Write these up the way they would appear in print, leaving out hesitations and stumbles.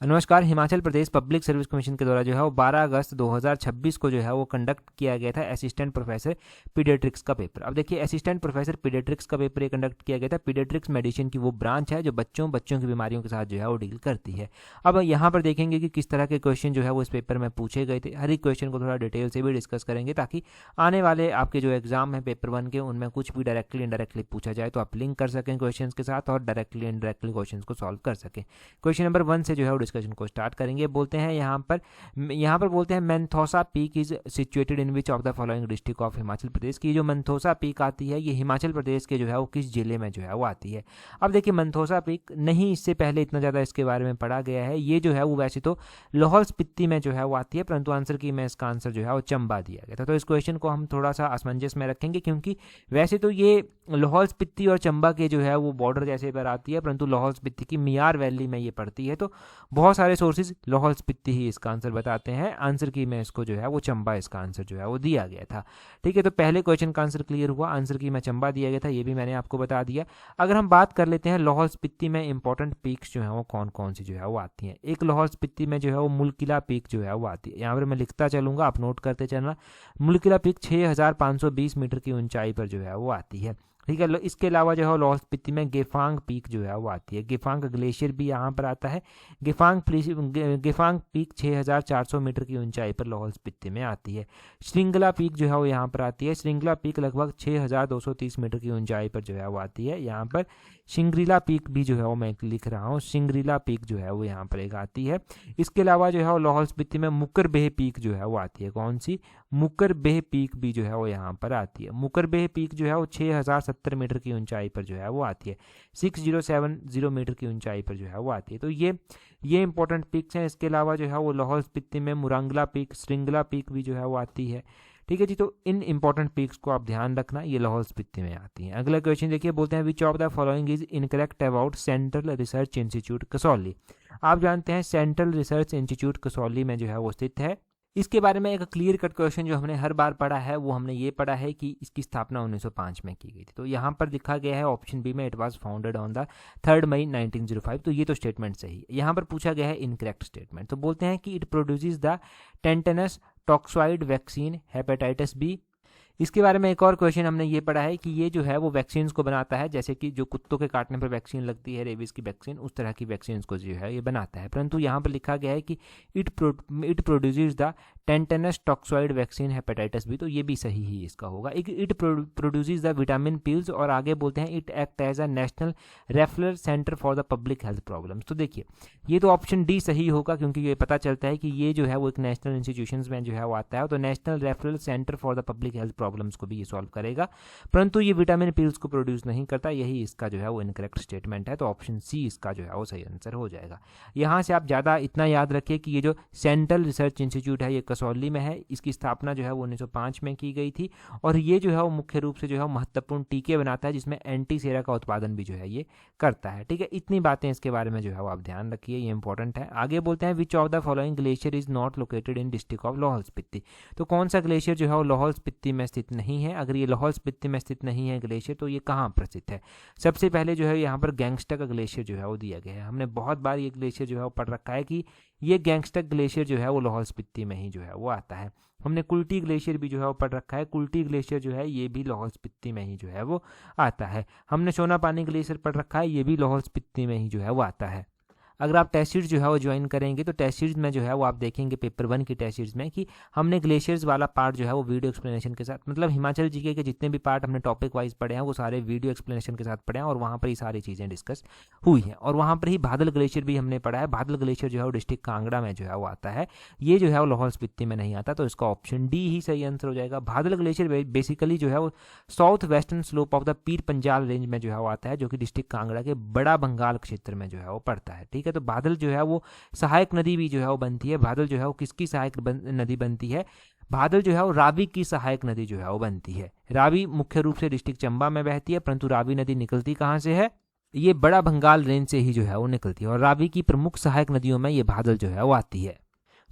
नमस्कार। Himachal Pradesh public service commission के द्वारा जो है वो 12 अगस्त 2026 को जो है वो कंडक्ट किया गया था असिस्टेंट प्रोफेसर पीडियाट्रिक्स का पेपर। अब देखिए, असिस्टेंट प्रोफेसर पीडियाट्रिक्स का पेपर ये कंडक्ट किया गया था। पीडियाट्रिक्स मेडिसिन की वो ब्रांच है जो बच्चों की बीमारियों के साथ जो है वो डील करती है। अब यहाँ पर देखेंगे कि किस तरह के क्वेश्चन जो है वो इस पेपर में पूछे गए थे। हर एक क्वेश्चन को थोड़ा डिटेल से भी डिस्कस करेंगे ताकि आने वाले आपके जो एग्जाम है पेपर 1 के, उनमें कुछ भी डायरेक्टली इनडायरेक्टली पूछा जाए तो आप लिंक कर सकें क्वेश्चन के साथ और डायरेक्टली इनडायरेक्टली क्वेश्चन को सॉल्व कर सकें। क्वेश्चन नंबर 1 से जो है वो डिस्कशन को स्टार्ट करेंगे। बोलते हैं यहाँ पर बोलते हैं Menthosa peak is situated in which of the following district of Himachal Pradesh की। जो मेंथोसा पीक आती है ये हिमाचल प्रदेश के जो है वो किस जिले में जो है वो आती है। अब देखिए, मेंथोसा पीक नहीं, इससे पहले इतना ज़्यादा इसके बारे में पढ़ा गया है। ये जो है वो वैसे तो लाहौल स्पीति में जो है वो आती है, परंतु आंसर की में इसका आंसर जो है वो चंबा दिया गया था। तो इस क्वेश्चन को हम थोड़ा सा असमंजस में रखेंगे क्योंकि वैसे तो ये लाहौल स्पीति और चंबा के जो है वो बॉर्डर जैसे पर आती है, परंतु लाहौल स्पीति की मियार वैली में ये पड़ती है। तो बहुत सारे सोर्सेज लाहौल स्पीति ही इसका आंसर बताते हैं। आंसर की में इसको जो है वो चंबा इसका आंसर जो है वो दिया गया था। ठीक है, तो पहले क्वेश्चन का आंसर क्लियर हुआ। आंसर की में चंबा दिया गया था, ये भी मैंने आपको बता दिया। अगर हम बात कर लेते हैं लाहौल स्पीति में इंपॉर्टेंट पीक्स जो है वो कौन कौन सी जो है वो आती हैं। एक लाहौल स्पीति में जो है वो मुलकिला पीक जो है वो आती है। यहाँ पर मैं लिखता चलूंगा, आप नोट करते चलना। मुलकिला पीक 6520 मीटर की ऊंचाई पर जो है वो आती है। ठीक है, इसके अलावा जो है लाहौल स्पीति में गेफांग पीक जो है वो आती है। गेफांग ग्लेशियर भी यहाँ पर आता है। गेफांग पीक 6400 मीटर की ऊंचाई पर लाहौल स्पीति में आती है। श्रृंगला पीक जो है वो यहाँ पर आती है। श्रृंगला पीक लगभग 6230 मीटर की ऊंचाई पर जो है वो आती है। यहाँ पर शिंगरीला पीक भी जो है वो मैं लिख रहा हूँ, शिंगरीला पीक जो है वो यहाँ पर एक आती है। इसके अलावा जो है वो लाहौल स्पीति में मुकरबेह पीक जो है वो आती है। कौन सी? मुकरबेह पीक भी जो है वो यहाँ पर आती है। मुकरबेह पीक जो है वो 6070 मीटर की ऊंचाई पर जो है वो आती है। 6070 मीटर की ऊंचाई पर जो है वो आती है। तो ये इंपॉर्टेंट पीक्स हैं। इसके अलावा जो है वो लाहौल स्पीति में मुरंगला पीक, श्रृंगला पीक भी जो है वो आती है। ठीक है जी, तो इन इंपॉर्टेंट पीक्स को आप ध्यान रखना, ये लाहौल स्पीति में आती हैं। अगला क्वेश्चन देखिए, बोलते हैं which of the following is incorrect about central research institute Kasauli. आप जानते हैं सेंट्रल रिसर्च इंस्टीट्यूट कसौली में जो है वो स्थित है। इसके बारे में एक क्लियर कट क्वेश्चन जो हमने हर बार पढ़ा है वो हमने ये पढ़ा है कि इसकी स्थापना 1905 में की गई थी। तो यहाँ पर लिखा गया है ऑप्शन बी में it was founded on the 3 मई 1905। तो ये तो स्टेटमेंट सही है। यहाँ पर पूछा गया है इनकरेक्ट स्टेटमेंट। तो बोलते हैं कि it produces the tetanus toxoid vaccine hepatitis B. इसके बारे में एक और क्वेश्चन हमने ये पढ़ा है कि ये जो है वो वैक्सीन को बनाता है, जैसे कि जो कुत्तों के काटने पर वैक्सीन लगती है रेबीज की वैक्सीन, उस तरह की वैक्सीन को जो है ये बनाता है। परंतु यहाँ पर लिखा गया है कि it produces the tetanus toxoid vaccine hepatitis B. तो ये भी सही ही इसका होगा। It produces the vitamin pills, और आगे बोलते हैं it act as a national referral centre for the public health problems. तो देखिए, ये तो ऑप्शन डी सही होगा क्योंकि ये पता चलता है कि ये जो है वो एक नेशनल इंस्टीट्यूशन में जो है वो आता है। तो national referral centre for the public health problems को भी ये सॉल्व करेगा, परंतु ये विटामिन पिल्स को प्रोड्यूस नहीं करता। यही इसका जो है वो इनकरेक्ट स्टेटमेंट है। तो ऑप्शन सी इसका जो है वो सही आंसर हो जाएगा। यहाँ से आप ज़्यादा इतना याद रखिए कि ये जो सेंट्रल रिसर्च इंस्टीट्यूट है ये कसौली में है। इसकी स्थापना जो है वो 1905 में की गई थी, और ये जो है वो मुख्य रूप से जो है महत्वपूर्ण टीके बनाता है जिसमें एंटी सेरा का उत्पादन भी जो है ये करता है। ठीक है, इतनी बातें इसके बारे में जो है वो आप ध्यान रखिए, ये इंपॉर्टेंट है। आगे बोलते हैं which of the following glacier is not located in district of Lahaul Spiti. तो कौन सा ग्लेशियर जो है वो लाहौल स्पीति में स्थित नहीं है। अगर ये लाहौल स्पीति में स्थित नहीं है ग्लेशियर, तो ये कहाँ पर स्थित है? सबसे पहले जो है यहाँ पर गैंगस्टर का ग्लेशियर जो है वो दिया गया है। हमने बहुत बार ये ग्लेशियर जो है वो पढ़ रखा है कि ये गैंगस्टर ग्लेशियर जो है वो लाहौल स्पीति में ही जो है वो आता है। हमने कुल्टी ग्लेशियर भी जो है वो पढ़ रखा है। कुल्टी ग्लेशियर जो है ये भी लाहौल स्पीति में ही जो है वो आता है। हमने सोना पानी ग्लेशियर पढ़ रखा है, ये भी लाहौल स्पीति में ही जो है वो आता है। अगर आप टेस्ट सीरीज जो है वो ज्वाइन करेंगे तो टेस्ट सीरीज में जो है वो आप देखेंगे पेपर 1 की टेस्ट सीरीज में कि हमने ग्लेशियर्स वाला पार्ट जो है वो वीडियो एक्सप्लेनेशन के साथ, मतलब हिमाचल जीके के जितने भी पार्ट हमने टॉपिक वाइज पढ़े हैं वो सारे वीडियो एक्सप्लेनेशन के साथ पढ़े हैं, और वहाँ पर ही सारी चीज़ें डिस्कस हुई हैं। और वहाँ पर ही बादल ग्लेशियर भी हमने पढ़ा है। बादल ग्लेशियर जो है वो डिस्ट्रिक्ट कांगड़ा में जो है वो आता है। ये जो है वो लाहौल स्पीति में नहीं आता। तो इसका ऑप्शन डी ही सही आंसर हो जाएगा। बादल ग्लेशियर बेसिकली जो है वो south western slope of the Pir Panjal range में जो है वो आता है, जो कि डिस्ट्रिक्ट कांगड़ा के बड़ा बंगाल क्षेत्र में जो है वो पड़ता है। ठीक है, तो बादल जो है वो सहायक नदी भी जो है वो बनती है। बादल जो है वो किसकी सहायक नदी बनती है? बादल जो है वो रावी की सहायक नदी जो है वो बनती है। रावी मुख्य रूप से डिस्ट्रिक्ट चंबा में बहती है, परंतु रावी नदी निकलती कहाँ से है? ये बड़ा बंगाल रेंज से ही जो है वो निकलती है, और रावी की प्रमुख सहायक नदियों में ये बादल जो है वो आती है।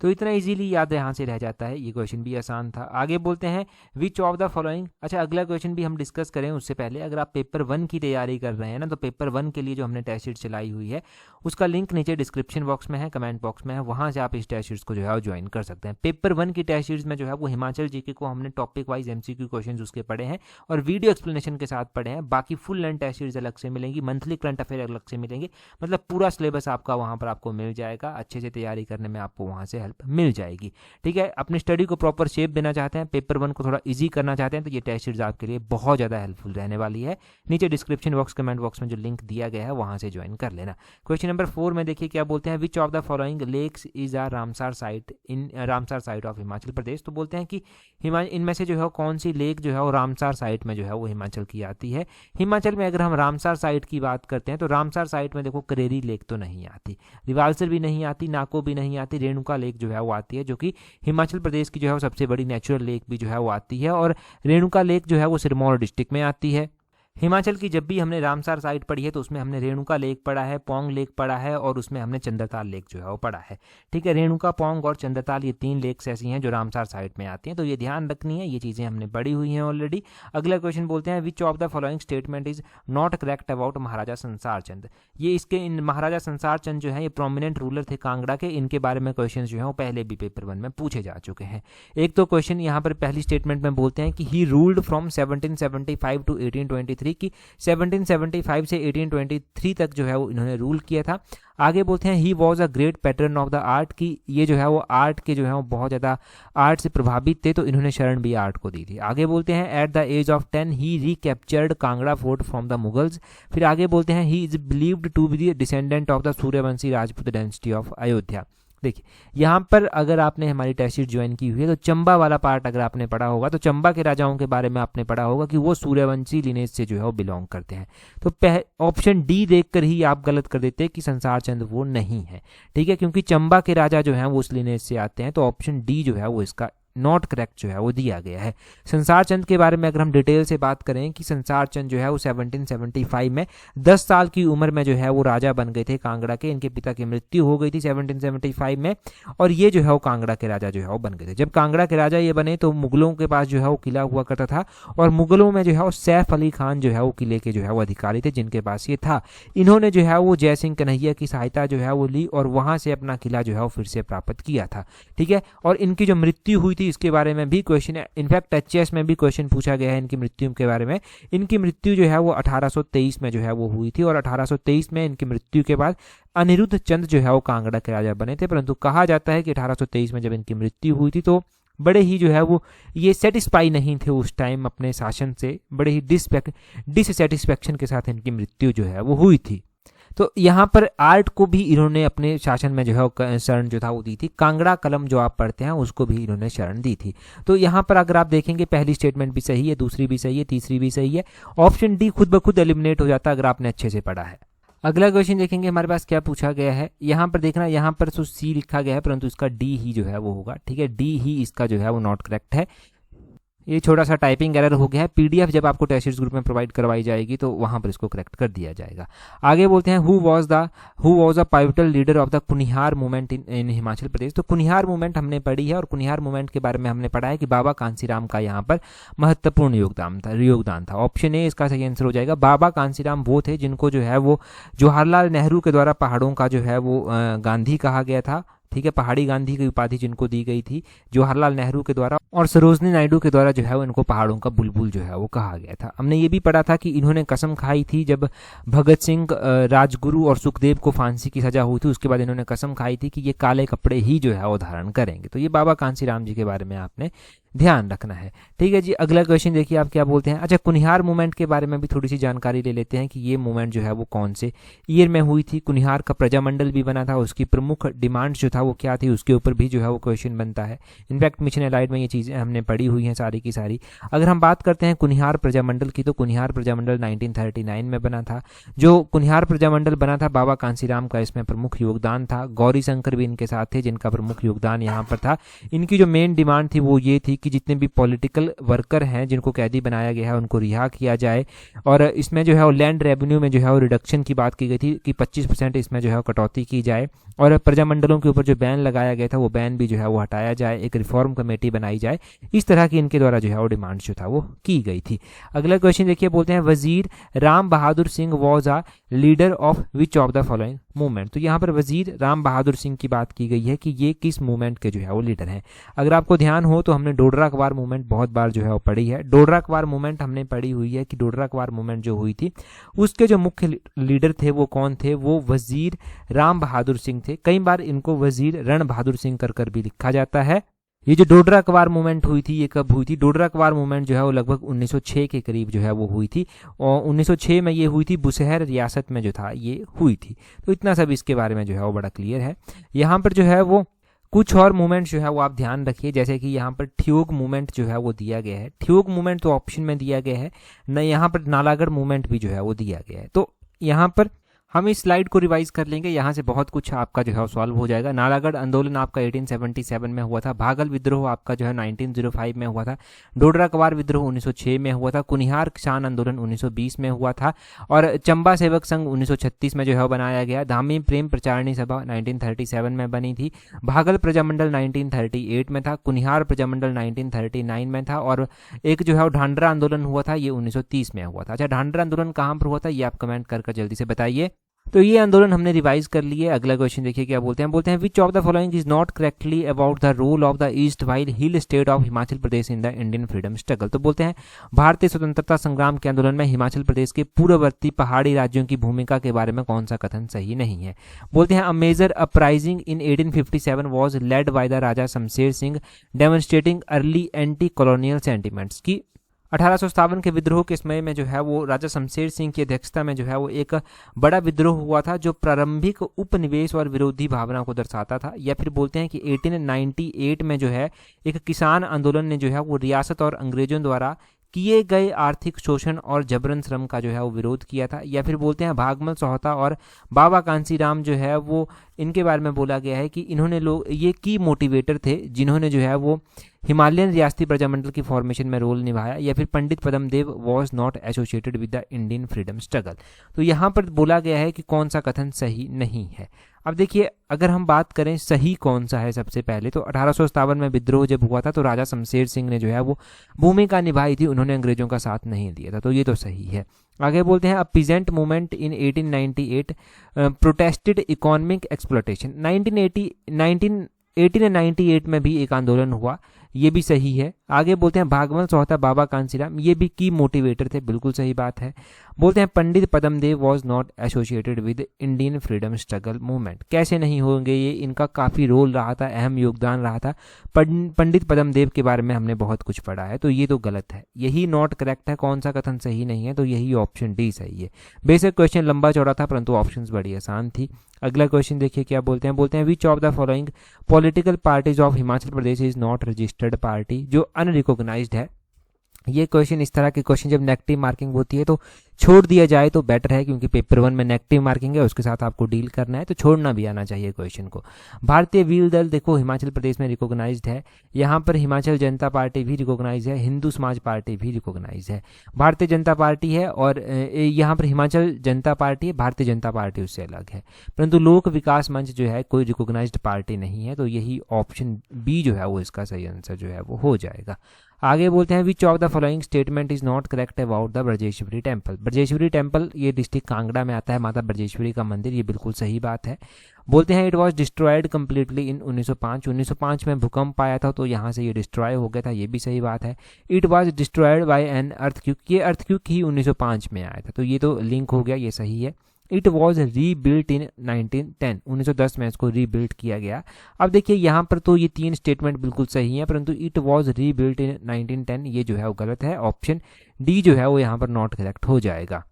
तो इतना इजीली याद यहाँ से रह जाता है, ये क्वेश्चन भी आसान था। आगे बोलते हैं विच ऑफ द फॉलोइंग, अच्छा अगला क्वेश्चन भी हम डिस्कस करें उससे पहले अगर आप पेपर 1 की तैयारी कर रहे हैं ना, तो पेपर 1 के लिए जो हमने टेस्ट शीट चलाई हुई है उसका लिंक नीचे डिस्क्रिप्शन बॉक्स में है, कमेंट बॉक्स में है, वहाँ से आप इस टेस्ट शीट्स को जो है वो ज्वाइन कर सकते हैं। पेपर 1 की टेस्ट शीट्स में जो है वो हिमाचल जीके को हमने टॉपिक वाइज MCQ क्वेश्चन उसके पढ़े हैं और वीडियो एक्सप्लेनेशन के साथ पढ़े हैं। बाकी फुल लेंथ टेस्ट सीरीज अलग से मिलेंगी, मंथली करंट अफेयर अलग से मिलेंगे, मतलब पूरा सिलेबस आपका वहाँ पर आपको मिल जाएगा। अच्छे से तैयारी करने में आपको वहाँ से हेल्प मिल जाएगी। ठीक है, अपनी स्टडी को प्रॉपर शेप देना चाहते हैं, पेपर 1 को थोड़ा ईजी करना चाहते हैं, तो ये टेस्ट सीरीज आपके लिए बहुत ज़्यादा हेल्पफुल रहने वाली है। नीचे डिस्क्रिप्शन बॉक्स कमेंट बॉक्स में जो लिंक दिया गया है वहाँ से ज्वाइन कर लेना। क्वेश्चन नंबर 4 में देखिए क्या बोलते हैं, which of the following lakes is a Ramsar site in Ramsar site of Himachal Pradesh. तो बोलते हैं कि इनमें से जो है कौन सी लेक जो है वो रामसार साइट में जो है वो हिमाचल की आती है। हिमाचल में अगर हम रामसार साइट की बात करते हैं तो रामसार साइट में देखो करेरी लेक तो नहीं आती, रिवाल्सर भी नहीं आती, नाको भी नहीं आती, रेणुका लेक जो है वो आती है, जो कि हिमाचल प्रदेश की जो है वो सबसे बड़ी नेचुरल लेक भी जो है वो आती है। और रेणुका लेक जो है वो सिरमौर डिस्ट्रिक्ट में आती है। हिमाचल की जब भी हमने रामसार साइट पढ़ी है तो उसमें हमने रेणुका लेक पढ़ा है, पोंग लेक पढ़ा है और उसमें हमने चंद्रताल लेक जो है वो पढ़ा है। ठीक है, रेणुका, पोंग और चंद्रताल ये 3 लेक्स ऐसी हैं जो रामसार साइट में आती हैं, तो ये ध्यान रखनी है, ये चीज़ें हमने पढ़ी हुई हैं ऑलरेडी। अगला क्वेश्चन बोलते हैं which of the following statement is not correct about Maharaja Sansar Chand. ये इसके इन महाराजा संसार चंद जो है ये प्रोमिनेंट रूलर थे कांगड़ा के, इनके बारे में क्वेश्चन जो है वो पहले भी पेपर 1 में पूछे जा चुके हैं। एक तो क्वेश्चन यहाँ पर पहली स्टेटमेंट में बोलते हैं कि ही रूल्ड फ्रॉम 1775 टू 1823 की 1775 से 1823 तक जो है वो इन्होंने रूल किया था। आगे बोलते हैं he was a great pattern of the art की ये जो है वो आर्ट के जो है वो बहुत ज़्यादा आर्ट से प्रभावित थे, तो इन्होंने शरण भी आर्ट को दी थी। आगे बोलते हैं at the age of 10 he recaptured Kangra fort from the Mughals. फिर आगे बोलते हैं he is believed to be the descendant of the Suryavanshi Rajput dynasty of Ayodhya. देखिए यहाँ पर अगर आपने हमारी टेस्ट सीट ज्वाइन की हुई है तो चंबा वाला पार्ट अगर आपने पढ़ा होगा तो चंबा के राजाओं के बारे में आपने पढ़ा होगा कि वो सूर्यवंशी लिनेज से जो है वो बिलोंग करते हैं। तो ऑप्शन डी देखकर ही आप गलत कर देते हैं कि संसार चंद वो नहीं है। ठीक है, क्योंकि चंबा के राजा जो है वो उस लिनेज से आते हैं, तो ऑप्शन डी जो है वो इसका नॉट करेक्ट जो है वो दिया गया है। संसार चंद के बारे में अगर हम डिटेल से बात करें कि संसार चंद जो है वो 1775 में 10 साल की उम्र में जो है वो राजा बन गए थे कांगड़ा के। इनके पिता की मृत्यु हो गई थी 1775 में और ये जो है वो कांगड़ा के राजा जो है वो बन गए थे। जब कांगड़ा के राजा ये बने तो मुगलों के पास जो है वो किला हुआ करता था और मुगलों में जो है वो सैफ अली खान जो है वो किले के जो है वो अधिकारी थे जिनके पास ये था। इन्होंने जो है वो जय सिंह कन्हैया की सहायता जो है वो ली और वहां से अपना किला जो है वो फिर से प्राप्त किया था। ठीक है, और इनकी जो मृत्यु हुई थी इसके बारे में भी क्वेश्चन है, इनफैक्ट एचएस में भी क्वेश्चन पूछा गया है इनकी मृत्यु के बारे में। इनकी मृत्यु जो है वो 1823 में जो है वो हुई थी और 1823 में इनकी मृत्यु के बाद अनिरुद्ध चंद जो है वो कांगड़ा के राजा बने थे। परंतु कहा जाता है कि 1823 में जब इनकी मृत्यु हुई थी तो बड़े ही जो है वो ये सेटिस्फाई नहीं थे उस टाइम अपने शासन से, बड़े ही डिससेटिस्फैक्शन के साथ इनकी मृत्यु जो है वो हुई थी। तो यहाँ पर आर्ट को भी इन्होंने अपने शासन में जो है शरण जो था वो दी थी। कांगड़ा कलम जो आप पढ़ते हैं उसको भी इन्होंने शरण दी थी। तो यहाँ पर अगर आप देखेंगे पहली स्टेटमेंट भी सही है, दूसरी भी सही है, तीसरी भी सही है। ऑप्शन डी खुद ब खुद एलिमिनेट हो जाता अगर आपने अच्छे से पढ़ा है। अगला क्वेश्चन देखेंगे हमारे पास क्या पूछा गया है। यहाँ पर देखना, यहाँ पर तो सी लिखा गया है परंतु इसका डी ही जो है वो होगा। ठीक है, डी ही इसका जो है वो नॉट करेक्ट है। ये छोटा सा टाइपिंग एरर हो गया है। पीडीएफ जब आपको टेस्ट सीरीज ग्रुप में प्रोवाइड करवाई जाएगी तो वहां पर इसको करेक्ट कर दिया जाएगा। आगे बोलते हैं who was a pivotal leader of the Kunihar movement in Himachal Pradesh. तो कुनिहार मूवमेंट हमने पढ़ी है और कुनिहार मूवमेंट के बारे में हमने पढ़ा है कि बाबा कांसीराम का यहाँ पर महत्वपूर्ण योगदान था। ऑप्शन ए इसका सही आंसर हो जाएगा। बाबा कांसीराम वो थे जिनको जो है वो जवाहरलाल नेहरू के द्वारा पहाड़ों का जो है वो गांधी कहा गया था। ठीक है, पहाड़ी गांधी की उपाधि जिनको दी गई थी जवाहरलाल नेहरू के द्वारा और सरोजनी नायडू के द्वारा जो है वो इनको पहाड़ों का बुलबुल जो है वो कहा गया था। हमने ये भी पढ़ा था कि इन्होंने कसम खाई थी जब भगत सिंह, राजगुरु और सुखदेव को फांसी की सजा हुई थी, उसके बाद इन्होंने कसम खाई थी कि ये काले कपड़े ही जो है वो धारण करेंगे। तो ये बाबा कांसीराम जी के बारे में आपने ध्यान रखना है। ठीक है जी, अगला क्वेश्चन देखिए आप क्या बोलते हैं। अच्छा, कुनिहार मूवमेंट के बारे में भी थोड़ी सी जानकारी ले लेते हैं कि ये मूवमेंट जो है वो कौन से ईयर में हुई थी। कुनिहार का प्रजामंडल भी बना था, उसकी प्रमुख डिमांड्स जो था वो क्या थी उसके ऊपर भी जो है वो क्वेश्चन बनता है। इनफैक्ट मिशन एलाइड में ये चीज़ें हमने पढ़ी हुई हैं सारी की सारी। अगर हम बात करते हैं कुनिहार प्रजामंडल की तो कुनिहार प्रजामंडल 1939 में बना था। जो कुनिहार प्रजामंडल बना था बाबा कांसीराम का इसमें प्रमुख योगदान था। गौरी शंकर भी इनके साथ थे जिनका प्रमुख योगदान यहाँ पर था। इनकी जो मेन डिमांड थी वो ये थी कि जितने भी पॉलिटिकल वर्कर हैं जिनको कैदी बनाया गया है उनको रिहा किया जाए। और इसमें जो है वो लैंड रेवेन्यू में जो है वो रिडक्शन की बात की गई थी कि 25% इसमें जो है कटौती की जाए। और प्रजामंडलों के ऊपर जो बैन लगाया गया था वो बैन भी जो है वो हटाया जाए, एक रिफॉर्म कमेटी बनाई जाए। इस तरह की इनके द्वारा जो है वो डिमांड जो था वो की गई थी। अगला क्वेश्चन देखिए, बोलते हैं Wazir Ram Bahadur Singh was a leader of which of the following movement. तो यहाँ पर वजीर राम बहादुर सिंह की बात की गई है कि ये किस मूवमेंट के जो है वो लीडर हैं। अगर आपको ध्यान हो तो हमने डोडरा अखबार मूवमेंट बहुत बार जो है वो पढ़ी है। डोडरा अखबार मूवमेंट हमने पढ़ी हुई है कि डोडरा अखबार मूवमेंट जो हुई थी उसके जो मुख्य लीडर थे वो कौन थे, वो वजीर राम बहादुर सिंह थे। कई बार इनको वजीर रण बहादुर सिंह कर भी लिखा जाता है। ये जो डोडरा अखबार मूवमेंट हुई थी ये कब हुई थी? डोडरा अखबार मूवमेंट जो है वो लगभग 1906 के करीब जो है वो हुई थी, और 1906 में ये हुई थी, बुशहर रियासत में जो था ये हुई थी। तो इतना सब इसके बारे में जो है वो बड़ा क्लियर है। यहाँ पर जो है वो कुछ और मूवमेंट जो है वो आप ध्यान रखिए, जैसे कि यहाँ पर ठियोग मूवमेंट जो है वो दिया गया है। ठियोग मूवमेंट तो ऑप्शन में दिया गया है न, यहाँ पर नालागढ़ मूवमेंट भी जो है वो दिया गया है। तो यहाँ पर हम इस स्लाइड को रिवाइज कर लेंगे, यहाँ से बहुत कुछ आपका जो है सॉल्व हो जाएगा। नालागढ़ आंदोलन आपका 1877 में हुआ था। भागल विद्रोह आपका जो है 1905 में हुआ था। डोडरा अखबार विद्रोह 1906 में हुआ था। कुनिहार किसान आंदोलन 1920 में हुआ था। और चंबा सेवक संघ 1936 में जो है बनाया गया। धामी प्रेम प्रचारणी सभा 1937 में बनी थी। भागल प्रजामंडल 1938 में था। कुनिहार प्रजामंडल 1939 में था। और एक जो है ढांडरा आंदोलन हुआ था, ये 1930 में हुआ था। अच्छा, ढांडरा आंदोलन कहाँ पर हुआ था ये आप कमेंट कर जल्दी से बताइए। तो ये आंदोलन हमने रिवाइज कर लिए। अगला क्वेश्चन देखिए क्या बोलते हैं which of the following is not correctly about the role of the erstwhile hill state of Himachal Pradesh in the Indian freedom struggle. तो बोलते हैं भारतीय स्वतंत्रता संग्राम के आंदोलन में हिमाचल प्रदेश के पूर्ववर्ती पहाड़ी राज्यों की भूमिका के बारे में कौन सा कथन सही नहीं है। बोलते हैं a major uprising in 1857 was led by the Raja Shamsher Singh demonstrating early anti colonial sentiments की 1857 के विद्रोह के समय में जो है वो राजा शमशेर सिंह की अध्यक्षता में जो है वो एक बड़ा विद्रोह हुआ था जो प्रारंभिक उपनिवेश और विरोधी भावना को दर्शाता था। या फिर बोलते हैं कि 1898 में जो है एक किसान आंदोलन ने जो है वो रियासत और अंग्रेजों द्वारा किए गए आर्थिक शोषण और जबरन श्रम का जो है वो विरोध किया था। या फिर बोलते हैं भागमल सोहता और बाबा कांसीराम जो है वो इनके बारे में बोला गया है कि इन्होंने लोग ये की मोटिवेटर थे जिन्होंने जो है वो हिमालयन रियासती प्रजामंडल की फॉर्मेशन में रोल निभाया। या फिर Pandit Padmadev was not associated with the Indian freedom struggle. तो यहाँ पर बोला गया है कि कौन सा कथन सही नहीं है। अब देखिए अगर हम बात करें सही कौन सा है, सबसे पहले तो 1857 में विद्रोह जब हुआ था तो राजा शमशेर सिंह ने जो है वो भूमिका निभाई थी, उन्होंने अंग्रेजों का साथ नहीं दिया था, तो ये तो सही है। आगे बोलते हैं a peasant movement in 1898 protested economic exploitation. 1898 में भी एक आंदोलन हुआ, ये भी सही है। आगे बोलते हैं भागवत सोहता बाबा कांसीराम, ये भी की मोटिवेटर थे, बिल्कुल सही बात है। बोलते हैं Pandit Padmadev was not associated with Indian freedom struggle movement. कैसे नहीं होंगे, ये इनका काफ़ी रोल रहा था, अहम योगदान रहा था। पंडित पद्मदेव के बारे में हमने बहुत कुछ पढ़ा है, तो ये तो गलत है, यही नॉट करेक्ट है। कौन सा कथन सही नहीं है, तो यही ऑप्शन डी सही है। बेसिक क्वेश्चन लंबा चौड़ा था परंतु ऑप्शंस बड़ी आसान थी। अगला क्वेश्चन देखिए क्या बोलते हैं which of the following political parties of Himachal Pradesh is not registered party, जो अनरिकॉग्नाइज्ड है। ये क्वेश्चन, इस तरह के क्वेश्चन जब नेगेटिव मार्किंग होती है तो छोड़ दिया जाए तो बेटर है, क्योंकि पेपर 1 में नेगेटिव मार्किंग है, उसके साथ आपको डील करना है, तो छोड़ना भी आना चाहिए क्वेश्चन को। भारतीय व्हील दल देखो हिमाचल प्रदेश में रिकॉग्नाइज्ड है, यहाँ पर हिमाचल जनता पार्टी भी रिकॉग्नाइज है, हिंदू समाज पार्टी भी रिकॉग्नाइज है। भारतीय जनता पार्टी है और यहाँ पर हिमाचल जनता पार्टी है, भारतीय जनता पार्टी उससे अलग है, परंतु लोक विकास मंच जो है कोई रिकॉग्नाइज्ड पार्टी नहीं है, तो यही ऑप्शन बी जो है वो इसका सही आंसर जो है वो हो जाएगा। आगे बोलते हैं which of the following statement is not correct about the Brajeshwari temple. Brajeshwari temple ये डिस्ट्रिक्ट कांगड़ा में आता है, माता ब्रजेश्वरी का मंदिर, ये बिल्कुल सही बात है। बोलते हैं it was destroyed completely in 1905 में भूकंप आया था तो यहाँ से ये डिस्ट्रॉय हो गया था, ये भी सही बात है। It was destroyed by an earthquake, ये अर्थक्वेक ही 1905 में आया था, तो ये तो लिंक हो गया, ये सही है। इट वॉज रीबिल्ट इन 1910, 1910 में इसको रीबिल्ट किया गया। अब देखिए यहाँ पर तो ये 3 स्टेटमेंट बिल्कुल सही है, परंतु इट वॉज रीबिल्ट इन 1910 ये जो है वो गलत है, ऑप्शन डी जो है वो यहाँ पर नॉट करेक्ट हो जाएगा।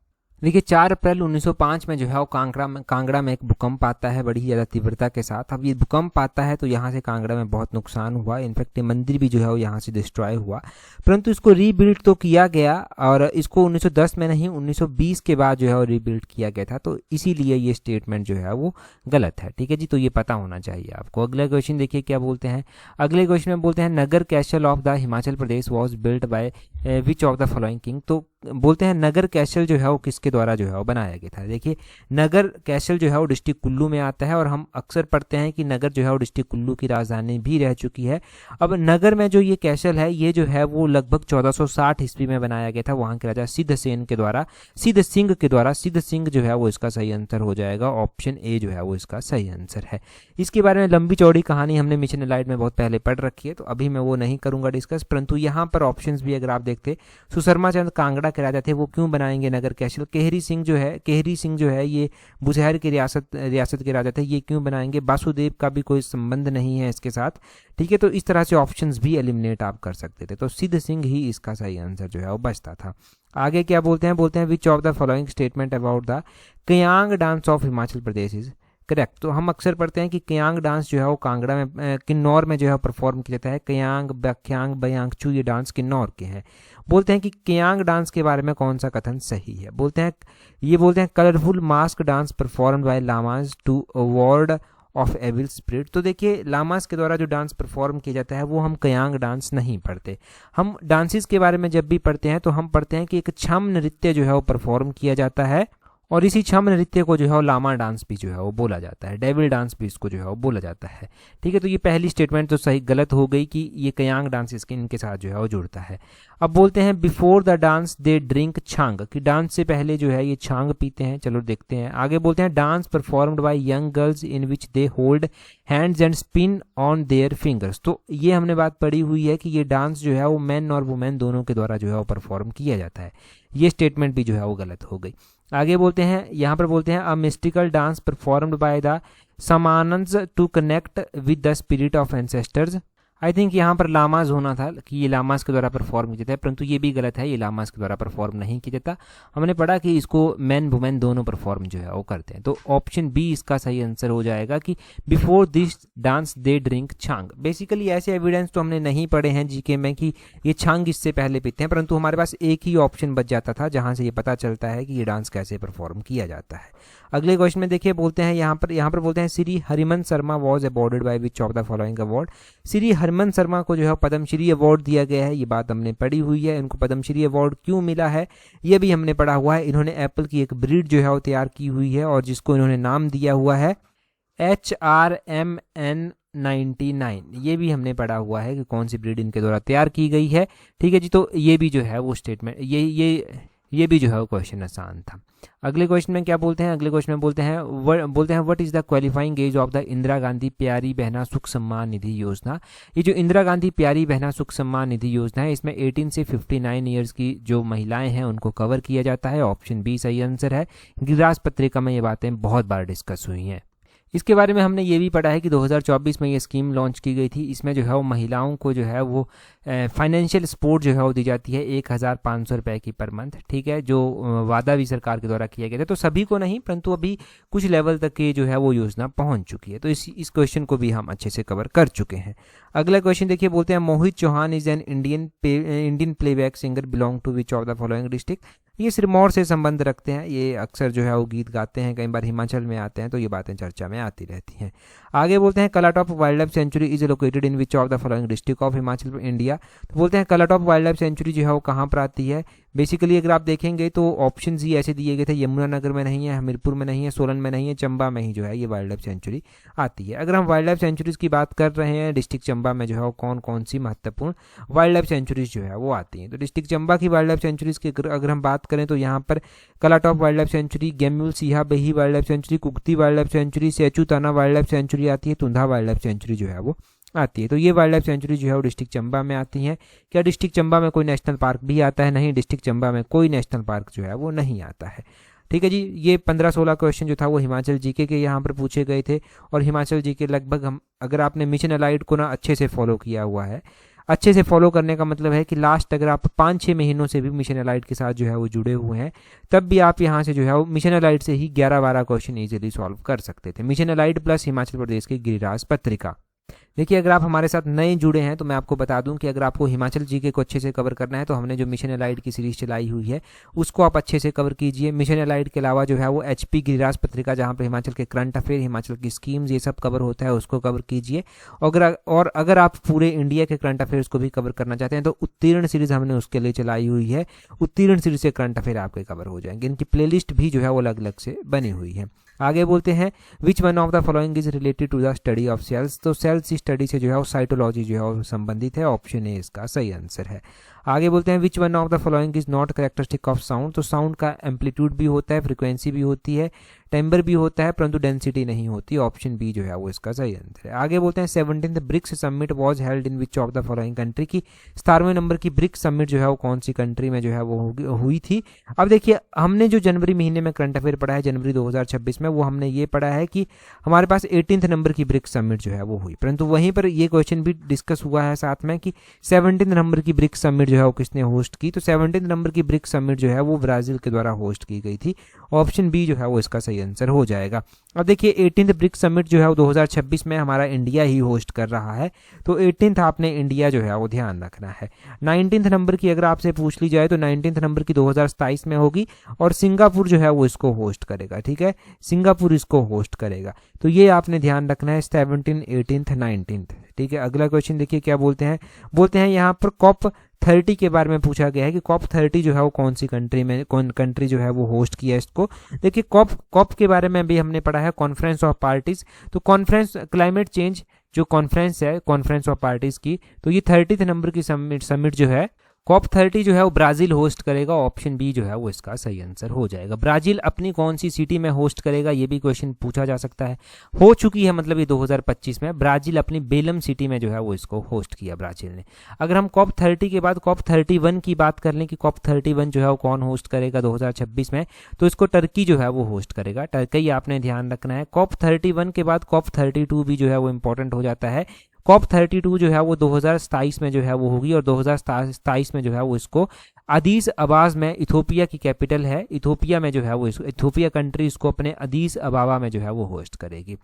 देखिए 4 अप्रैल 1905 में जो है वो कांगड़ा में एक भूकंप आता है बड़ी ही ज़्यादा तीव्रता के साथ। अब ये भूकंप आता है तो यहाँ से कांगड़ा में बहुत नुकसान हुआ, इनफैक्ट ये मंदिर भी जो है वो यहाँ से डिस्ट्रॉय हुआ, परंतु इसको रीबिल्ड तो किया गया और इसको 1910 में नहीं 1920 के बाद जो है वो रीबिल्ड किया गया था। तो इसीलिए ये स्टेटमेंट जो है वो गलत है। ठीक है जी, तो ये पता होना चाहिए आपको। अगला क्वेश्चन देखिए क्या बोलते हैं। अगले क्वेश्चन में बोलते हैं Naggar castle of the Himachal Pradesh was built by which of the following king. तो बोलते हैं नगर कैसल जो है वो किसके द्वारा जो है वो बनाया गया था। देखिए नगर कैसल जो है वो डिस्ट्रिक्ट कुल्लू में आता है और हम अक्सर पढ़ते हैं कि नगर जो है वो डिस्ट्रिक्ट कुल्लू की राजधानी भी रह चुकी है। अब नगर में जो ये कैसल है ये जो है वो लगभग 1460 ईस्वी में बनाया गया था वहाँ के राजा सिद्ध सिंह के द्वारा। सिद्ध सिंह जो है वो इसका सही आंसर हो जाएगा। ऑप्शन ए जो है वो इसका सही आंसर है। इसके बारे में लंबी चौड़ी कहानी हमने मिशन एलाइड में बहुत पहले पढ़ रखी है, तो अभी मैं वो नहीं करूंगा डिस्कस, परंतु यहाँ पर ऑप्शंस भी अगर आप देखते, सुशर्मा चंद कांगड़ा के राजा थे, वो क्यों बनाएंगे नगर कैसल। केहरी सिंह जो है ये बुशहर की रियासत के राजा थे, ये क्यों बनाएंगे। वासुदेव का भी कोई संबंध नहीं है इसके साथ। ठीक है, तो इस तरह से ऑप्शंस भी एलिमिनेट आप कर सकते थे। तो सिद्ध सिंह ही इसका सही आंसर जो है वो बचता था। आगे क्या बोलते हैं which of the following statement about the Kayang dance of Himachal Pradesh is correct. तो हम अक्सर पढ़ते हैं कि कयांग डांस जो है वो कांगड़ा में किन्नौर में जो है परफॉर्म किया जाता है। कयांग, बख्यांग, बयांगचू ये डांस किन्नौर के हैं। बोलते हैं कि कयांग डांस के बारे में कौन सा कथन सही है। बोलते हैं colourful mask dance performed by lamas to ward off evil spirit. तो देखिए लामास के द्वारा जो डांस परफॉर्म किया जाता है वो हम कयांग डांस नहीं पढ़ते। हम डांसेस के बारे में जब भी पढ़ते हैं तो हम पढ़ते हैं कि एक छम नृत्य जो है वो परफॉर्म किया जाता है और इसी छम नृत्य को जो है वो लामा डांस भी जो है वो बोला जाता है, डेविल डांस भी इसको जो है वो बोला जाता है। ठीक है, तो ये पहली स्टेटमेंट तो सही गलत हो गई कि ये कयांग डांस इसके इनके साथ जो है वो जुड़ता है। अब बोलते हैं before the dance they drink chhang, कि डांस से पहले जो है ये छांग पीते हैं। चलो देखते हैं। आगे बोलते हैं dance performed bye young girls in which they hold hands and spin on their fingers. तो ये हमने बात पढ़ी हुई है कि ये डांस जो है वो मैन और वुमेन दोनों के द्वारा जो है वो परफॉर्म किया जाता है। ये स्टेटमेंट भी जो है वो गलत हो गई। आगे बोलते हैं, यहाँ पर बोलते हैं a mystical dance performed by the shamans to connect with the spirit of ancestors. I think यहाँ पर लामाज होना था कि ये लामाज के द्वारा परफॉर्म किया जाता है, परंतु ये भी गलत है, ये लामाज के द्वारा परफॉर्म नहीं किया जाता। हमने पढ़ा कि इसको मैन वुमेन दोनों परफॉर्म जो है वो करते हैं। तो ऑप्शन बी इसका सही आंसर हो जाएगा कि before this dance they drink chhang. Basically ऐसे एविडेंस तो हमने नहीं पढ़े हैं जीके में कि ये छांग इससे पहले पीते हैं, परंतु हमारे पास एक ही ऑप्शन बच जाता था जहाँ से ये पता चलता है कि ये डांस कैसे परफॉर्म किया जाता है। अगले क्वेश्चन में देखिए बोलते हैं यहाँ पर बोलते हैं Shri Hariman Sharma was awarded by which of the following award. Shri Hariman Sharma को जो है पद्मश्री अवार्ड दिया गया है, ये बात हमने पढ़ी हुई है। इनको पद्मश्री अवार्ड क्यों मिला है ये भी हमने पढ़ा हुआ है। इन्होंने एप्पल की एक ब्रीड जो है वो तैयार की हुई है और जिसको इन्होंने नाम दिया हुआ है HRMN99। ये भी हमने पढ़ा हुआ है कि कौन सी ब्रीड इनके द्वारा तैयार की गई है। ठीक है जी, तो ये भी जो है वो स्टेटमेंट ये भी जो है वो क्वेश्चन आसान था। अगले क्वेश्चन में क्या बोलते हैं। अगले क्वेश्चन में बोलते हैं what is the qualifying age of the Indira Gandhi Pyari Behna सुख सम्मान निधि योजना। ये जो इंदिरा गांधी प्यारी बहना सुख सम्मान निधि योजना है इसमें 18 से 59 ईयर्स की जो महिलाएं हैं उनको कवर किया जाता है। ऑप्शन बी सही आंसर है। गिरिराज पत्रिका में ये बातें बहुत बार डिस्कस हुई हैं। इसके बारे में हमने ये भी पढ़ा है कि 2024 में ये स्कीम लॉन्च की गई थी। इसमें जो है वो महिलाओं को जो है वो फाइनेंशियल सपोर्ट जो है वो दी जाती है 1500 रुपये की पर मंथ। ठीक है, जो वादा भी सरकार के द्वारा किया गया था। तो सभी को नहीं, परंतु अभी कुछ लेवल तक की जो है वो योजना पहुंच चुकी है। तो इस क्वेश्चन को भी हम अच्छे से कवर कर चुके हैं। अगला क्वेश्चन देखिए बोलते हैं Mohit Chauhan is an Indian playback singer belong to which of the following district. ये सिरमौर से संबंध रखते हैं। ये अक्सर जो है वो गीत गाते हैं, कई बार हिमाचल में आते हैं, तो ये बातें चर्चा में आती रहती हैं। आगे बोलते हैं Kalatop wildlife sanctuary is located in which of the following district of Himachal India. तो बोलते हैं कलाटॉप वाइल्ड लाइफ सेंचुरी जो है वो कहाँ पर आती है। बेसिकली अगर आप देखेंगे तो ऑप्शन ही ऐसे दिए गए थे, यमुनानगर में नहीं है, हमीरपुर में नहीं है, सोलन में नहीं है, चंबा में ही जो है ये वाइल्ड लाइफ सेंचुरी आती है। अगर हम वाइल्ड लाइफ सेंचुरीज की बात कर रहे हैं, डिस्ट्रिक्ट चंबा में जो है वो कौन कौन सी महत्वपूर्ण वाइल्ड लाइफ सेंचुरीज जो है वो आती हैं। तो डिस्ट्रिक्ट चंबा की वाइल्ड लाइफ सेंचुरीज की अगर हम बात करें तो यहाँ पर कलाटॉप वाइल्ड लाइफ सेंचुरी, गेम्यूल सिहा बही wildlife sanctuary, Kugti wildlife sanctuary, Sechu ताना वाइल्ड लाइफ सेंचुरी आती है, तुंधा वाइल्ड लाइफ सेंचुरी जो है वो आती है। तो ये वाइल्ड लाइफ सेंचुरी जो है वो डिस्ट्रिक्ट चंबा में आती हैं। क्या डिस्ट्रिक्ट चंबा में कोई नेशनल पार्क भी आता है? नहीं, डिस्ट्रिक्ट चंबा में कोई नेशनल पार्क जो है वो नहीं आता है। ठीक है जी, ये 15-16 क्वेश्चन जो था वो हिमाचल जीके के यहाँ पर पूछे गए थे और हिमाचल जीके लगभग हम अगर आपने मिशन अलाइड को ना अच्छे से फॉलो किया हुआ है, अच्छे से फॉलो करने का मतलब है कि लास्ट अगर आप 5-6 महीनों से भी मिशन एलाइट के साथ जो है वो जुड़े हुए हैं, तब भी आप यहाँ से जो है वो मिशन एलाइट से ही 11-12 क्वेश्चन इजीली सॉल्व कर सकते थे। Mission elite plus Himachal Pradesh की गिरिराज पत्रिका। देखिए, अगर आप हमारे साथ नए जुड़े हैं तो मैं आपको बता दूं कि अगर आपको हिमाचल जीके को अच्छे से कवर करना है तो हमने जो मिशन एलाइड की सीरीज चलाई हुई है उसको आप अच्छे से कवर कीजिए। मिशन एलाइड के अलावा जो है वो एचपी गिरिराज पत्रिका, जहां पर हिमाचल के करंट अफेयर, हिमाचल की स्कीम्स, ये सब कवर होता है, उसको कवर कीजिए। और अगर आप पूरे इंडिया के करंट अफेयर्स को भी कवर करना चाहते हैं तो उत्तीर्ण सीरीज हमने उसके लिए चलाई हुई है। उत्तीर्ण सीरीज से करंट अफेयर आपके कवर हो जाएंगे। इनकी प्लेलिस्ट भी जो है वो अलग अलग से बनी हुई है। आगे बोलते हैं, which one of the following is related to the study of cells. तो सेल्स की स्टडी से जो है वो साइटोलॉजी जो है वो संबंधित है। ऑप्शन ए इसका सही आंसर है। आगे बोलते हैं, which one of the following is not characteristic of sound. तो साउंड का एम्पलीट्यूड भी होता है, फ्रीक्वेंसी भी होती है, टेम्बर भी होता है, परंतु डेंसिटी नहीं होती। ऑप्शन बी जो है वो इसका सही आंसर है। आगे बोलते हैं, 17th BRICS summit was held in which of the following country. की 17वें नंबर की ब्रिक्स समिट जो है वो कौन सी कंट्री में जो है वो हुई थी। अब देखिए, हमने जो जनवरी महीने में करंट अफेयर पढ़ा है जनवरी 2026 में, वो हमने ये पढ़ा है कि हमारे पास 18th नंबर की ब्रिक्स समिट जो है वो हुई, परंतु वहीं पर ये क्वेश्चन भी डिस्कस हुआ है साथ में कि 17th नंबर की ब्रिक्स समिट जो है वो किसने होस्ट की। तो 17th नंबर की ब्रिक्स समिट जो है वो ब्राजील के द्वारा होस्ट की गई थी। ऑप्शन बी जो है वो इसका सही आंसर हो जाएगा। अब देखिए, 18th ब्रिक्स समिट जो है वो 2026 में हमारा इंडिया ही होस्ट कर रहा है, तो 18th आपने इंडिया जो है वो ध्यान रखना है। 19th नंबर की अगर आपसे पूछ ली जाए तो 19th नंबर की 2027 में होगी और सिंगापुर जो है वो इसको होस्ट करेगा। ठीक है, सिंगापुर इसको होस्ट करेगा, तो ये आपने ध्यान रखना है। 17, 18, 19। ठीक है, अगला क्वेश्चन देखिए क्या बोलते हैं। बोलते हैं यहाँ पर COP 30 के बारे में पूछा गया है कि COP 30 जो है वो कौन सी कंट्री में, कौन कंट्री जो है वो होस्ट किया है इसको। देखिए, COP के बारे में भी हमने पढ़ा है, कॉन्फ्रेंस ऑफ पार्टीज। तो कॉन्फ्रेंस क्लाइमेट चेंज जो कॉन्फ्रेंस है, कॉन्फ्रेंस ऑफ पार्टीज की, तो ये 30th नंबर की समिट जो है COP 30 जो है वो ब्राजील होस्ट करेगा। ऑप्शन बी जो है वो इसका सही आंसर हो जाएगा। ब्राजील अपनी कौन सी सिटी में होस्ट करेगा, ये भी क्वेश्चन पूछा जा सकता है। हो चुकी है, मतलब ये 2025 में ब्राजील अपनी बेलम सिटी में जो है वो इसको होस्ट किया ब्राजील ने। अगर हम COP 30 के बाद COP 31 की बात कर लें कि COP 31 जो है वो कौन होस्ट करेगा 2026 में, तो इसको टर्की जो है वो होस्ट करेगा। टर्की आपने ध्यान रखना है। COP 31 के बाद COP 32 भी जो है वो इंपॉर्टेंट हो जाता है। COP 32 जो है वो 2027 में जो है वो होगी और 2027 में जो है वो इसको अदीस अबाबा में, इथोपिया की कैपिटल है, इथोपिया में जो है वो इथोपिया कंट्री इसको अपने अदीस अबाबा में जो है वो होस्ट करेगी।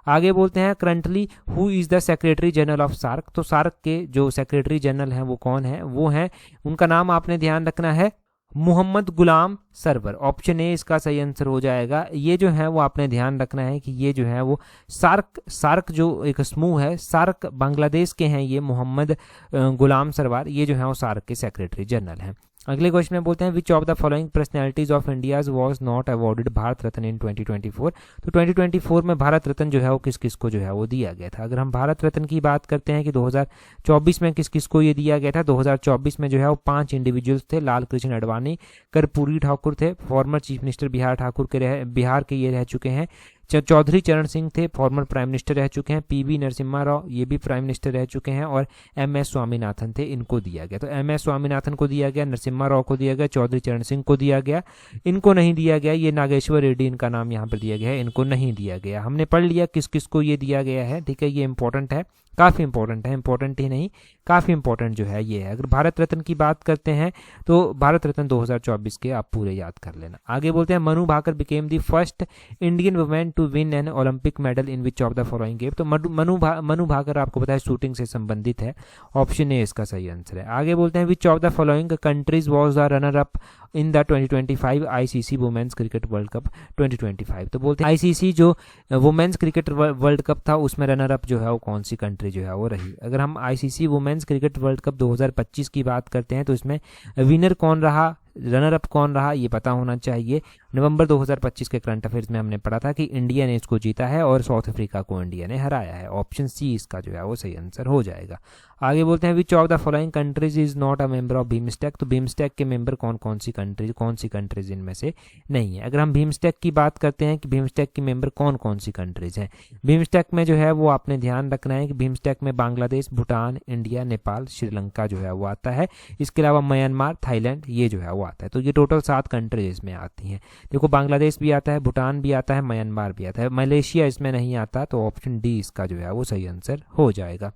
आगे बोलते हैं, currently who is the secretary general of SAARC. तो सार्क के जो सेक्रेटरी जनरल हैं वो कौन है, वो हैं, उनका नाम आपने ध्यान रखना है, मोहम्मद गुलाम सरवर। ऑप्शन ए इसका सही आंसर हो जाएगा। ये जो है वो आपने ध्यान रखना है कि ये जो है वो सार्क जो एक समूह है, सार्क बांग्लादेश के हैं, ये मोहम्मद गुलाम सरवर, ये जो है वो सार्क के सेक्रेटरी जनरल हैं। अगले क्वेश्चन में बोलते हैं, which of the following personalities of India's was not awarded Bharat Ratna in 2024। तो 2024 में भारत रत्न जो है वो किस किस को जो है वो दिया गया था। अगर हम भारत रत्न की बात करते हैं कि 2024 में किस किस को ये दिया गया था, 2024 में जो है वो 5 इंडिविजुअल्स थे। लाल कृष्ण आडवाणी, कर्पूरी ठाकुर थे, फॉर्मर चीफ मिनिस्टर बिहार के ये रह चुके हैं। चौधरी चरण सिंह थे, फॉर्मर प्राइम मिनिस्टर रह चुके हैं। PV नरसिम्हा राव, ये भी प्राइम मिनिस्टर रह चुके हैं। और MS स्वामीनाथन थे, इनको दिया गया। तो MS स्वामीनाथन को दिया गया, नरसिम्हा राव को दिया गया, चौधरी चरण सिंह को दिया गया, इनको नहीं दिया गया। ये नागेश्वर रेड्डी इनका नाम यहाँ पर दिया गया है, इनको नहीं दिया गया। हमने पढ़ लिया किस किस को ये दिया गया है। ठीक है, ये इंपॉर्टेंट है, काफ़ी इंपॉर्टेंट है, इंपॉर्टेंट ही नहीं काफ़ी इंपॉर्टेंट जो है ये है। अगर भारत रत्न की बात करते हैं तो भारत रत्न 2024 के आप पूरे याद कर लेना। आगे बोलते हैं, Manu Bhaker became the first Indian women to win an Olympic medal in which of the following game. तो मनु भाकर आपको पता है शूटिंग से संबंधित है। ऑप्शन ए इसका सही आंसर है। आगे बोलते हैं, which of the following countries was the runner up in the 2025 ICC women's cricket world cup 2025। तो बोलते हैं ICC जो वुमेन्स क्रिकेट वर्ल्ड कप था उसमें रनर अप जो है वो कौन सी कंट्री जो है वो रही। अगर हम ICC women's cricket world cup 2025 की बात करते हैं तो इसमें विनर कौन रहा, रनर अप कौन रहा, ये पता होना चाहिए। नवंबर 2025 के करंट अफेयर्स में हमने पढ़ा था कि इंडिया ने इसको जीता है और साउथ अफ्रीका को इंडिया ने हराया है। ऑप्शन सी इसका जो है वो सही आंसर हो जाएगा। आगे बोलते हैं, which of the following countries is not a member of BIMSTEC. तो बिम्स्टेक के मेंबर कौन कौन सी कंट्रीज इनमें से नहीं है। अगर हम बिम्स्टेक की बात करते हैं कि बिम्स्टेक के मेंबर कौन कौन सी कंट्रीज हैं, बिम्स्टेक में जो है वो आपने ध्यान रखना है कि बिम्स्टेक में बांग्लादेश, भूटान, इंडिया, नेपाल, श्रीलंका जो है वो आता है। इसके अलावा म्यांमार, थाईलैंड, ये जो है वो आता है। तो ये टोटल 7 कंट्रीज इसमें आती हैं। देखो, बांग्लादेश भी आता है, भूटान भी आता है, म्यांमार भी आता है, मलेशिया इसमें नहीं आता। तो ऑप्शन डी इसका जो है वो सही आंसर हो जाएगा।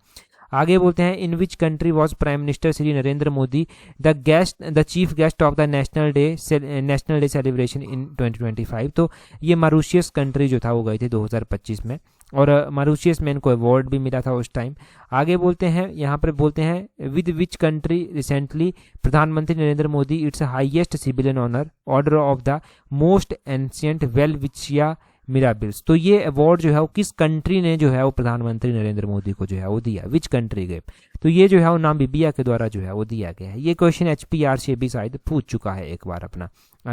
आगे बोलते हैं in which country was prime minister Shri Narendra Modi the chief guest of the national day celebration in 2025। तो ये मॉरिशस कंट्री जो था वो गए थे 2025 में, और मॉरिशस में इनको अवार्ड भी मिला था उस टाइम। आगे बोलते हैं, यहाँ पर बोलते हैं विद विच कंट्री रिसेंटली प्रधानमंत्री Narendra Modi its highest civilian honour order of the most ancient Welwitschia Mirabilis. तो ये अवार्ड जो है वो किस कंट्री ने जो है वो प्रधानमंत्री नरेंद्र मोदी को जो है वो दिया, विच कंट्री गए। तो ये जो है वो नामीबिया के द्वारा जो है वो दिया गया है। ये क्वेश्चन HPR से भी शायद पूछ चुका है एक बार अपना,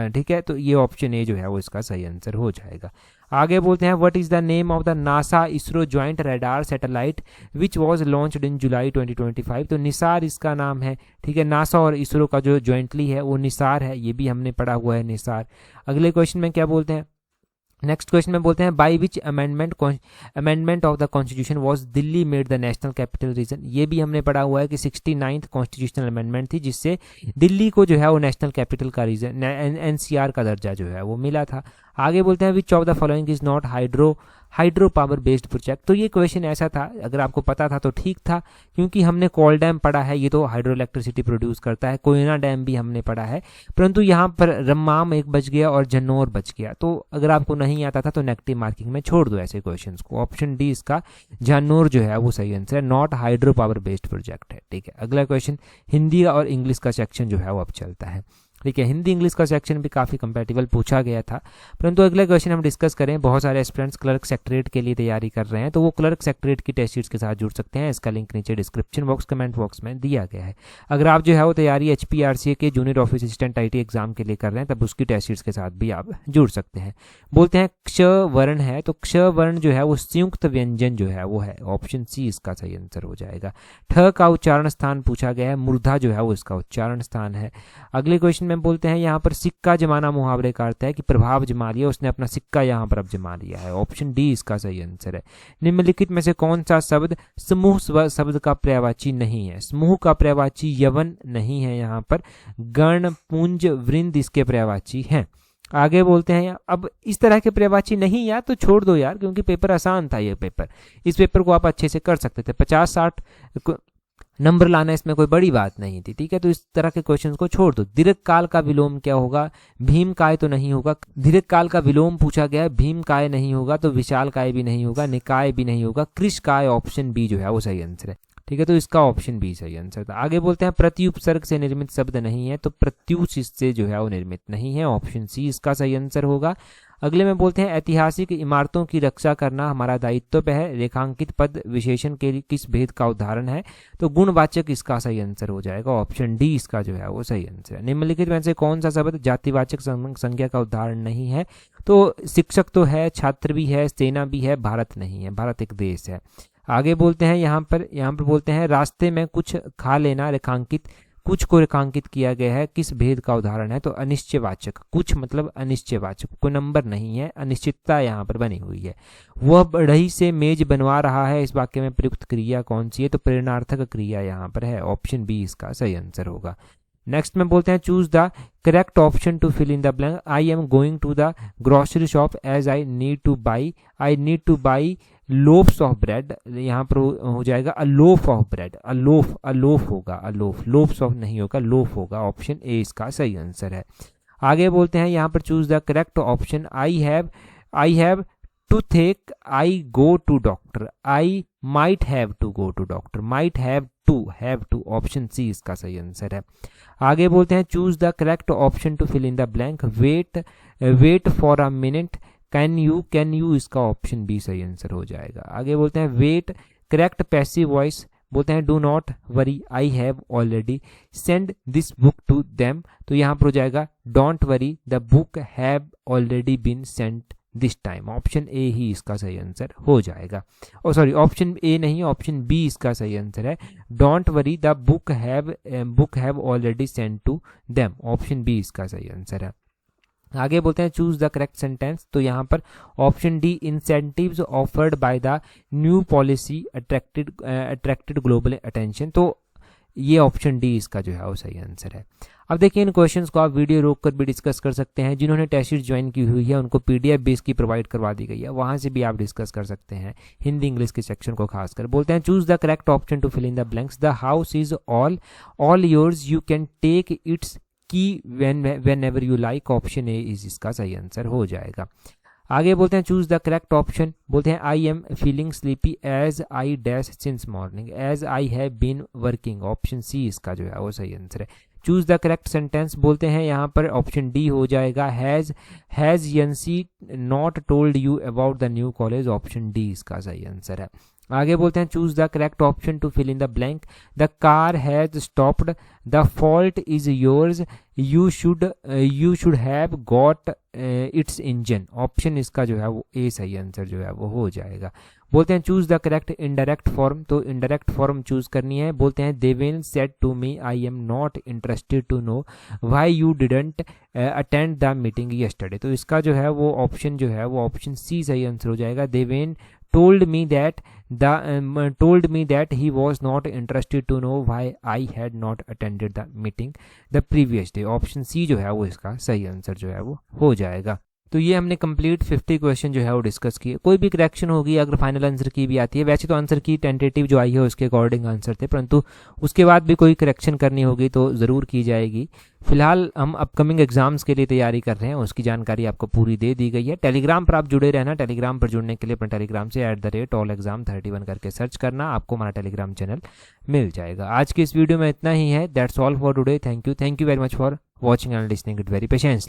ठीक है। तो ये ऑप्शन ए जो है वो इसका सही आंसर हो जाएगा। आगे बोलते हैं what is the name of the NASA ISRO joint radar satellite which was launched in July 2025। तो निसार इसका नाम है, ठीक है। नासा और इसरो का जो ज्वाइंटली है वो निसार है, ये भी हमने पढ़ा हुआ है निसार। अगले क्वेश्चन में क्या बोलते हैं, नेक्स्ट क्वेश्चन में बोलते हैं by which amendment of the constitution was Delhi made the national capital region. ये भी हमने पढ़ा हुआ है कि 69th कॉन्स्टिट्यूशनल अमेंडमेंट थी जिससे दिल्ली को जो है वो नेशनल कैपिटल का रीजन NCR का दर्जा जो है वो मिला था। आगे बोलते हैं which of the following is not hydro power based project. तो ये क्वेश्चन ऐसा था, अगर आपको पता था तो ठीक था, क्योंकि हमने कोल डैम पढ़ा है, ये तो हाइड्रो इलेक्ट्रिसिटी प्रोड्यूस करता है। कोयना डैम भी हमने पढ़ा है, परंतु यहाँ पर रम्माम एक बच गया और जन्नौर बच गया। तो अगर आपको नहीं आता था तो नेगेटिव मार्किंग में छोड़ दो ऐसे क्वेश्चंस को। ऑप्शन डी इसका जन्नौर जो है वो सही आंसर है, not hydro power based project है, ठीक है। अगला क्वेश्चन हिंदी और इंग्लिश का सेक्शन जो है वो अब चलता है, ठीक है। हिंदी इंग्लिश का सेक्शन भी काफ़ी कंपैटिबल पूछा गया था, परंतु अगला क्वेश्चन हम डिस्कस करें। बहुत सारे एस्पिरेंट्स क्लर्क सेक्रेटरीट के लिए तैयारी कर रहे हैं, तो वो क्लर्क सेक्रेटरीट की टेस्ट सीट्स के साथ जुड़ सकते हैं। इसका लिंक नीचे डिस्क्रिप्शन बॉक्स कमेंट बॉक्स में दिया गया है। अगर आप जो है वो तैयारी HPRCA के junior office assistant IT exam के लिए कर रहे हैं, तब उसकी टेस्ट सीट्स के साथ भी आप जुड़ सकते हैं। बोलते हैं क्ष वर्ण है, तो क्ष वर्ण जो है वो संयुक्त व्यंजन जो है वो है, ऑप्शन सी इसका सही आंसर हो जाएगा। ठ का उच्चारण स्थान पूछा गया है, मूर्धा जो है वो इसका उच्चारण स्थान है। अगले क्वेश्चन में बोलते हैं यहाँ पर सिक्का जमाना मुहावरे का अर्थ है कि प्रभाव जमा लिया, उसने अपना सिक्का यहाँ पर अब जमा लिया है। ऑप्शन डी इसका सही आंसर है। निम्नलिखित में से कौन सा शब्द समूह शब्द का पर्यायवाची नहीं है। समूह का पर्यायवाची यवन नहीं है, यहाँ पर गण पुंज वृंद इसके पर्यायवाची हैं। आगे बोलते हैं अब इस तरह के पर्यायवाची नहीं यार तो छोड़ दो यार, क्योंकि पेपर आसान था ये पेपर, इस पेपर को आप अच्छे से कर सकते थे। 50-60 नंबर लाना इसमें कोई बड़ी बात नहीं थी, ठीक है। तो इस तरह के क्वेश्चंस को छोड़ दो। दीर्घ काल का विलोम क्या होगा, भीम काय तो नहीं होगा। दीर्घ काल का विलोम पूछा गया है, भीम काय नहीं होगा, तो विशाल काय भी नहीं होगा, निकाय भी नहीं होगा, कृष काय ऑप्शन बी जो है वो सही आंसर है, ठीक है। तो इसका ऑप्शन बी सही आंसर था। आगे बोलते हैं प्रत्युपसर्ग से निर्मित शब्द नहीं है, तो प्रत्युष इससे जो है वो निर्मित नहीं है, ऑप्शन सी इसका सही आंसर होगा। अगले में बोलते हैं ऐतिहासिक इमारतों की रक्षा करना हमारा दायित्व पे है, रेखांकित पद विशेषण के किस भेद का उदाहरण है, तो गुणवाचक इसका सही आंसर हो जाएगा, ऑप्शन डी इसका जो है वो सही आंसर है। निम्नलिखित में से कौन सा शब्द जातिवाचक संज्ञा का उदाहरण नहीं है, तो शिक्षक तो है, छात्र भी है, सेना भी है, भारत नहीं है, भारत एक देश है। आगे बोलते हैं यहाँ पर बोलते हैं रास्ते में कुछ खा लेना, रेखांकित कुछ को रेखांकित किया गया है, किस भेद का उदाहरण है, तो अनिश्चयवाचक। कुछ मतलब अनिश्चयवाचक, कोई नंबर नहीं है, अनिश्चितता यहाँ पर बनी हुई है। वह बढ़ई से मेज बनवा रहा है, इस वाक्य में प्रयुक्त क्रिया कौन सी है, तो प्रेरणार्थक क्रिया यहाँ पर है, ऑप्शन बी इसका सही आंसर होगा। नेक्स्ट में बोलते हैं choose the correct option to fill in the blank. I am going to the grocery shop as I need to buy loafs of bread, यहाँ पर हो जाएगा a loaf of bread, a loaf होगा, a लोफ्स of नहीं होगा, loaf होगा, option A इसका सही आंसर है। आगे बोलते हैं यहाँ पर choose the correct option. I have to think I go to doctor, I might have to go to doctor, might have to, option C इसका सही आंसर है। आगे बोलते हैं choose the correct option to fill in the blank. Wait for a minute, can you इसका option B सही answer हो जाएगा। आगे बोलते हैं वेट करेक्ट पैसिव वॉइस, बोलते हैं do not worry I have already send this book to them, तो यहाँ पर हो जाएगा don't worry the book have already been sent this time, option A ही इसका सही आंसर हो जाएगा। सॉरी ऑप्शन ए नहीं, ऑप्शन बी इसका सही आंसर है, don't worry the book have already sent to them, option B इसका सही आंसर है। आगे बोलते हैं चूज द करेक्ट सेंटेंस, तो यहाँ पर option D incentives offered by the new policy attracted global attention, तो ये ऑप्शन डी इसका जो है वो सही आंसर है। अब देखिए इन क्वेश्चंस को आप वीडियो रोक कर भी डिस्कस कर सकते हैं। जिन्होंने टेस्ट सीरीज ज्वाइन की हुई है उनको पीडीएफ बेस की प्रोवाइड करवा दी गई है, वहाँ से भी आप डिस्कस कर सकते हैं हिंदी इंग्लिश के सेक्शन को खासकर। बोलते हैं choose the correct option to fill in the blanks, the house is all yours, you can take its key whenever you like, option A is इसका सही आंसर हो जाएगा। आगे बोलते हैं चूज द करेक्ट ऑप्शन, बोलते हैं I am feeling sleepy as I dash since morning, as I have been working, option C इसका जो है वो सही आंसर है। चूज द करेक्ट सेंटेंस, बोलते हैं यहाँ पर ऑप्शन डी हो जाएगा, has Yancy not told you about the new college, option D इसका सही आंसर है। आगे बोलते हैं choose the correct option to fill in the blank, the car has stopped, the fault is yours, you should have got its engine, option इसका जो है वो ए सही आंसर जो है वो हो जाएगा। बोलते हैं choose the correct indirect form, तो इनडायरेक्ट फॉर्म चूज करनी है। बोलते हैं Deven said to me I am not interested to know why you didn't attend the meeting yesterday, तो इसका जो है वो ऑप्शन जो है वो ऑप्शन सी सही आंसर हो जाएगा। Deven told me that he was not interested to know why I had not attended the meeting the previous day, option C जो है वो इसका सही आंसर जो है वो हो जाएगा। तो ये हमने कंप्लीट 50 क्वेश्चन जो है वो डिस्कस किए। कोई भी करेक्शन होगी अगर फाइनल आंसर की भी आती है, वैसे तो आंसर की टेंटेटिव जो आई है उसके अकॉर्डिंग आंसर थे, परंतु उसके बाद भी कोई करेक्शन करनी होगी तो ज़रूर की जाएगी। फिलहाल हम अपकमिंग एग्जाम्स के लिए तैयारी कर रहे हैं, उसकी जानकारी आपको पूरी दे दी गई है। टेलीग्राम पर आप जुड़े रहना, टेलीग्राम पर जुड़ने के लिए अपने टेलीग्राम से @allexam31 करके सर्च करना, आपको हमारा टेलीग्राम चैनल मिल जाएगा। आज की इस वीडियो में इतना ही है। That's all for today. Thank you very much for watching and listening it very patience.